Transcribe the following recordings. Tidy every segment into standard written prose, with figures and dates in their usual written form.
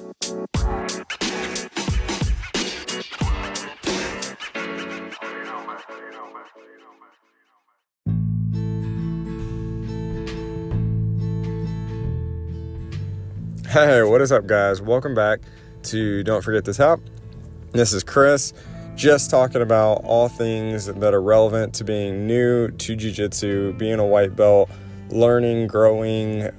Hey, what is up, guys? Welcome back to Don't Forget to Tap. This is Chris, just talking about all things that are relevant to being new to jiu-jitsu, being a white belt, learning, growing,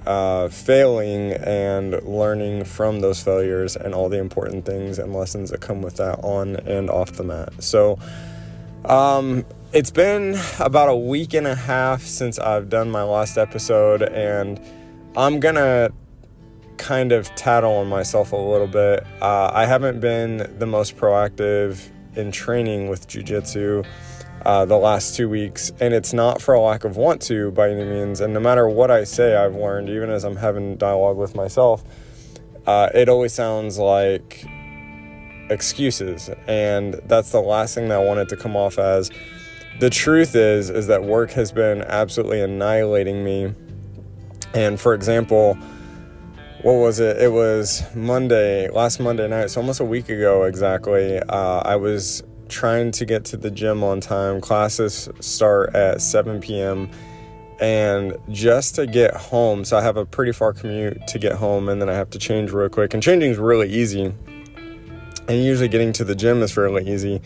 failing, and learning from those failures and all the important things and lessons that come with that on and off the mat. So, it's been about a week and a half since I've done my last episode, and I'm gonna kind of tattle on myself a little bit. I haven't been the most proactive in training with jiu-jitsu the last 2 weeks, and it's not for a lack of want to by any means. And no matter what I say, I've learned, even as I'm having dialogue with myself, it always sounds like excuses, and that's the last thing that I want it to come off as. The truth is that work has been absolutely annihilating me. And for example, what was it? It was last Monday night, so almost a week ago exactly. I was trying to get to the gym on time. Classes start at 7 p.m. And just to get home, so I have a pretty far commute to get home, and then I have to change real quick. And changing is really easy. And usually getting to the gym is fairly easy.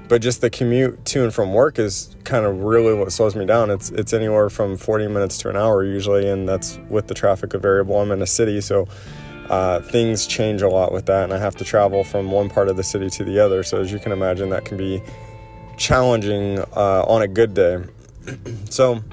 But just the commute to and from work is kind of really what slows me down. It's anywhere from 40 minutes to an hour usually, and that's with the traffic a variable. I'm in a city, so things change a lot with that, and I have to travel from one part of the city to the other. So as you can imagine, that can be challenging on a good day. So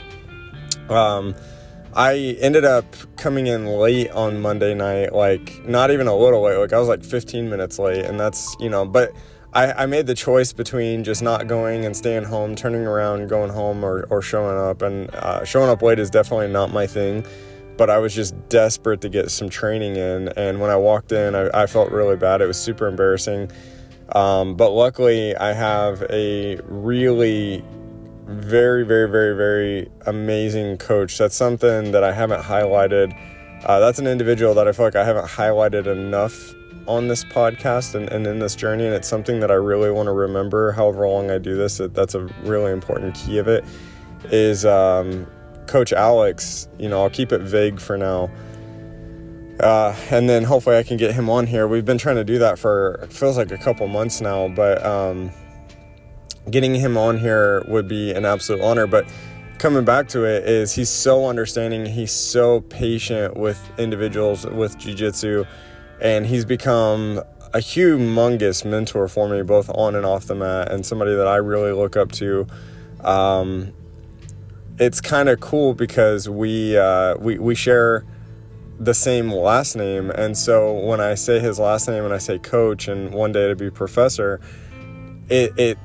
I ended up coming in late on Monday night, like not even a little late, like I was like 15 minutes late, and that's, but I made the choice between just not going and staying home, turning around, going home, or showing up. And showing up late is definitely not my thing, but I was just desperate to get some training in. And when I walked in, I felt really bad. It was super embarrassing. But luckily, I have a really very, very, very, very amazing coach. That's something that I haven't highlighted. That's an individual that I feel like I haven't highlighted enough on this podcast and in this journey, and it's something that I really want to remember however long I do this. That's a really important key of it, is Coach Alex. I'll keep it vague for now, and then hopefully I can get him on here. We've been trying to do that for, it feels like a couple months now, but getting him on here would be an absolute honor. But coming back to it, is he's so understanding, he's so patient with individuals with jiu-jitsu, and he's become a humongous mentor for me, both on and off the mat, and somebody that I really look up to. It's kind of cool because we share the same last name, and so when I say his last name and I say coach and one day to be professor, it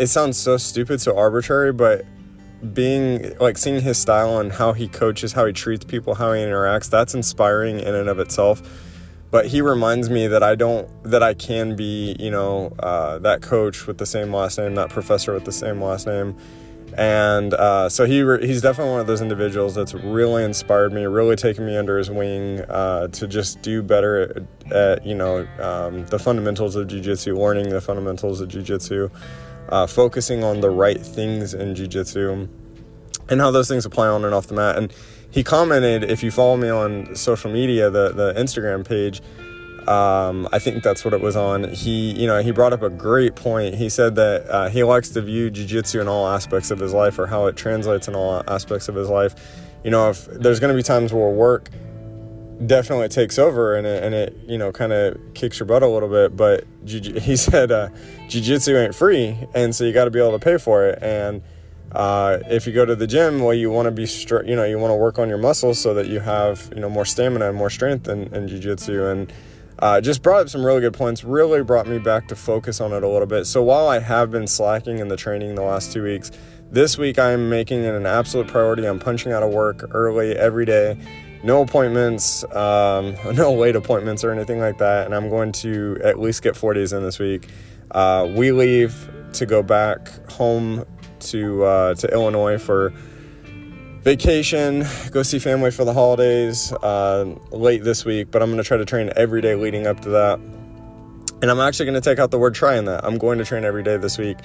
sounds so stupid, so arbitrary, but seeing his style and how he coaches, how he treats people, how he interacts, that's inspiring in and of itself. But he reminds me that I can be, that coach with the same last name, that professor with the same last name. And so he's definitely one of those individuals that's really inspired me, really taken me under his wing to just do better at the fundamentals of jiu-jitsu, learning the fundamentals of jiu-jitsu, focusing on the right things in jiu-jitsu, and how those things apply on and off the mat. And he commented, if you follow me on social media, the Instagram page, I think that's what it was on. He brought up a great point. He said that he likes to view jiu-jitsu in all aspects of his life, or how it translates in all aspects of his life. If there's going to be times where work definitely takes over and it kind of kicks your butt a little bit, but he said jiu-jitsu ain't free, and so you got to be able to pay for it. And if you go to the gym, well, you want to be you want to work on your muscles so that you have more stamina and more strength in jiu-jitsu. And just brought up some really good points, really brought me back to focus on it a little bit. So while I have been slacking in the training the last 2 weeks, this week I'm making it an absolute priority. I'm punching out of work early every day, no appointments, no late appointments or anything like that, and I'm going to at least get 4 days in this week. We leave to go back home to Illinois for vacation, go see family for the holidays late this week, but I'm going to try to train every day leading up to that. And I'm actually going to take out the word try in that. I'm going to train every day this week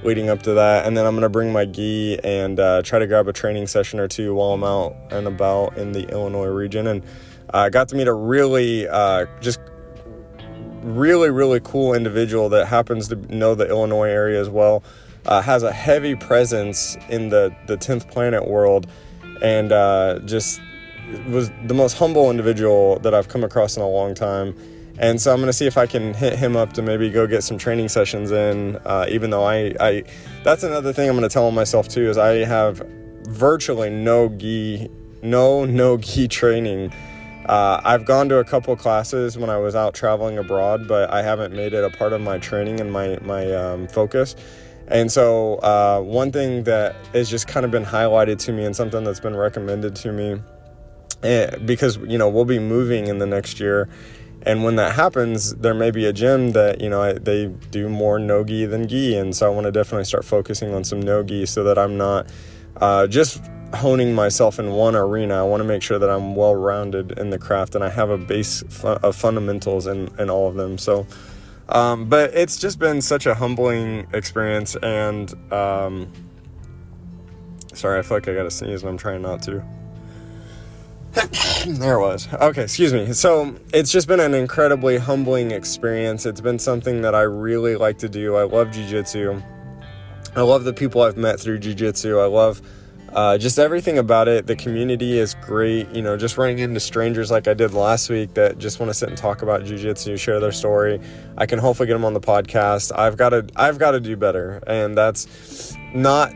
leading up to that, and then I'm going to bring my gi and try to grab a training session or two while I'm out and about in the Illinois region. And I got to meet a really really cool individual that happens to know the Illinois area as well, has a heavy presence in the 10th planet world, and just was the most humble individual that I've come across in a long time. And so I'm going to see if I can hit him up to maybe go get some training sessions in, even though I that's another thing I'm going to tell myself too, is I have virtually no gi training. I've gone to a couple classes when I was out traveling abroad, but I haven't made it a part of my training and my focus. And so one thing that has just kind of been highlighted to me and something that's been recommended to me, because, we'll be moving in the next year. And when that happens, there may be a gym that, they do more no-gi than gi. And so I want to definitely start focusing on some no-gi so that I'm not just honing myself in one arena. I want to make sure that I'm well-rounded in the craft and I have a base of fundamentals in all of them. So, but it's just been such a humbling experience. And sorry, I feel like I got to sneeze and I'm trying not to. There it was. Okay, excuse me. So it's just been an incredibly humbling experience. It's been something that I really like to do. I love jiu-jitsu. I love the people I've met through jiu-jitsu. I love just everything about it. The community is great. Just running into strangers like I did last week that just want to sit and talk about jiu-jitsu, share their story. I can hopefully get them on the podcast. I've got to do better, and that's not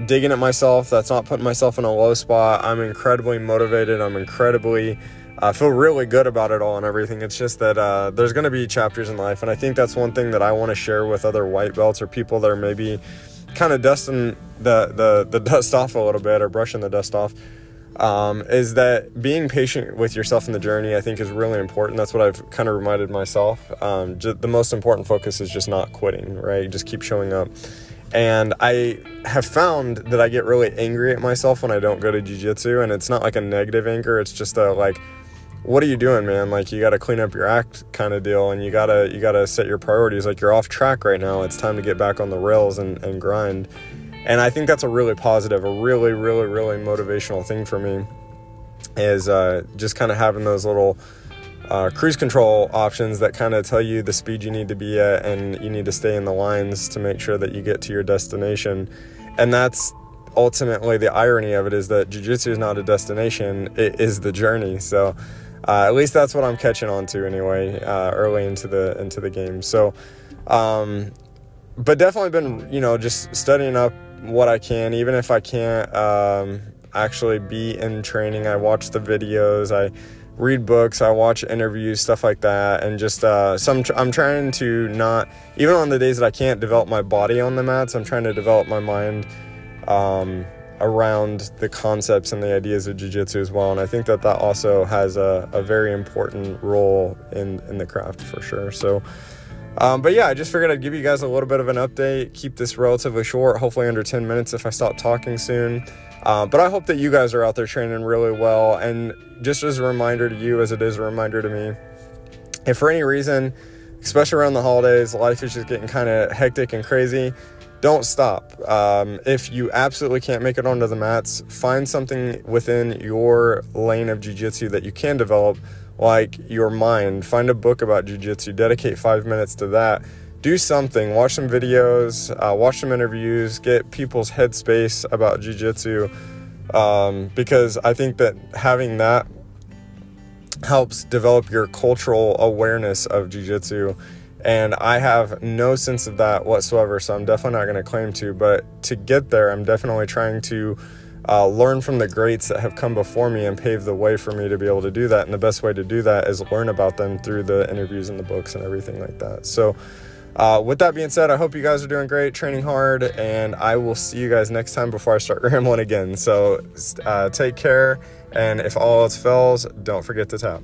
digging at myself. That's not putting myself in a low spot. I'm incredibly motivated. I feel really good about it all and everything. It's just that there's going to be chapters in life, and I think that's one thing that I want to share with other white belts or people that are maybe kind of dusting the dust off a little bit, or brushing the dust off, is that being patient with yourself in the journey, I think, is really important. That's what I've kind of reminded myself. The most important focus is just not quitting, right? Just keep showing up. And I have found that I get really angry at myself when I don't go to jiu-jitsu, and it's not like a negative anger. It's just what are you doing, man? Like, you got to clean up your act kind of deal, and you gotta set your priorities. Like, you're off track right now. It's time to get back on the rails and grind. And I think that's a really positive, a really, really, really motivational thing for me, is just kind of having those little cruise control options that kind of tell you the speed you need to be at, and you need to stay in the lines to make sure that you get to your destination. And that's ultimately the irony of it, is that jiu-jitsu is not a destination, it is the journey. So at least that's what I'm catching on to anyway, early into the game. So but definitely been just studying up what I can, even if I can't actually be in training. I watch the videos, I read books, I watch interviews, stuff like that, and just I'm trying to not, even on the days that I can't develop my body on the mats, I'm trying to develop my mind around the concepts and the ideas of jiu-jitsu as well. And I think that also has a very important role in the craft for sure. So but yeah, I just figured I'd give you guys a little bit of an update, keep this relatively short, hopefully under 10 minutes if I stop talking soon. But I hope that you guys are out there training really well. And just as a reminder to you, as it is a reminder to me, if for any reason, especially around the holidays, life is just getting kind of hectic and crazy, don't stop. If you absolutely can't make it onto the mats, find something within your lane of jiu-jitsu that you can develop, like your mind. Find a book about jiu-jitsu, dedicate 5 minutes to that. Do something, watch some videos, watch some interviews, get people's headspace about jiu-jitsu, because I think that having that helps develop your cultural awareness of jiu-jitsu. And I have no sense of that whatsoever, so I'm definitely not going to claim to. But to get there, I'm definitely trying to learn from the greats that have come before me and pave the way for me to be able to do that. And the best way to do that is learn about them through the interviews and the books and everything like that. So with that being said, I hope you guys are doing great, training hard, and I will see you guys next time before I start rambling again. So take care, and if all else fails, don't forget to tap.